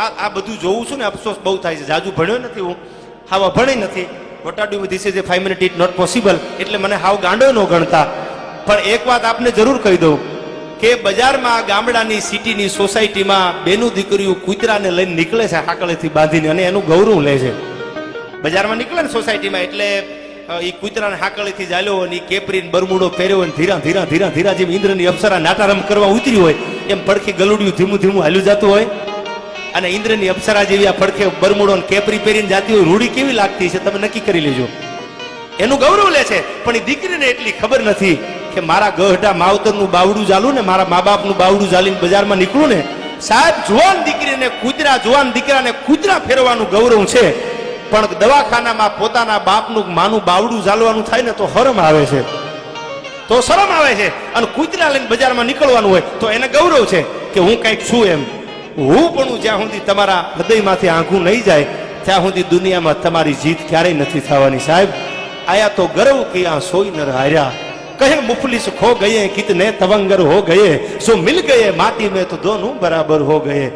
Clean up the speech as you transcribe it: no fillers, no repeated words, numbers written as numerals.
આ બધું જોઉં છું ને અફસોસ બહુ થાય છે. જાજુ ભણ્યો નથી હું, હાવ ભણી નથી. What are do this is a 5 minute it not possible, એટલે મને હાવ ગાંડો ન ગણતા. પણ એક વાત આપને જરૂર કહી દઉં કે બજારમાં ગામડાની સિટીની સોસાયટીમાં બેનું દીકરીઓ કૂતરાને લઈને નીકળે છે હાકળેથી બાંધીને, અને એનું ગૌરવ લે છે. બજારમાં નીકળે ને સોસાયટીમાં એટલે એ કૂતરાને હાકળેથી ચાલ્યો અને કેપરીને બરમુડો પહેર્યો અને ધીરા ધીરા ધીરા ધીરા જેમ ઇન્દ્રની અપ્સરા નાટારમ કરવા ઉતરી હોય એમ પડખી ગલુડિયું ધીમું ધીમું હાલ્યું જતું હોય. અને ઇન્દ્રની અપ્સરા જેવી આ પડખે બરમુડો અને કેપરી પહેરીને જાતી હોય, રૂડી કેવી લાગતી છે તમે નક્કી કરી લેજો. એનું ગૌરવ લે છે. પણ એ દીકરીને એટલી ખબર નથી કે મારા ગઢા માવતરનું બાવડું ચાલું ને, મારા મા બાપનું બાવડું ચાલીને બજારમાં નીકળું ને, સાહેબ જુવાન દીકરીને કૂતરા, જુવાન દીકરાને કૂતરા ફેરવાનું ગૌરવ છે. પણ દવાખાનામાં પોતાના બાપનું માનું બાવડું ચાલવાનું થાય ને તો શરમ આવે છે, તો શરમ આવે છે. અને કૂતરા લઈને બજારમાં નીકળવાનું હોય તો એને ગૌરવ છે કે હું કંઈક છું એમ. હું પણ જ્યાં સુધી તમારા હૃદયમાંથી આંખું નહીં જાય ત્યાં સુધી દુનિયામાં તમારી જીત ક્યારેય નથી થવાની સાહેબ. આયા તો ગર્વ કિયા સોઈ નર હાર્યા, કહે મુફલિસ ખો ગયે કિતને તવંગર હો ગયે, સો મિલ ગયે માટી में तो दोनों बराबर हो गए.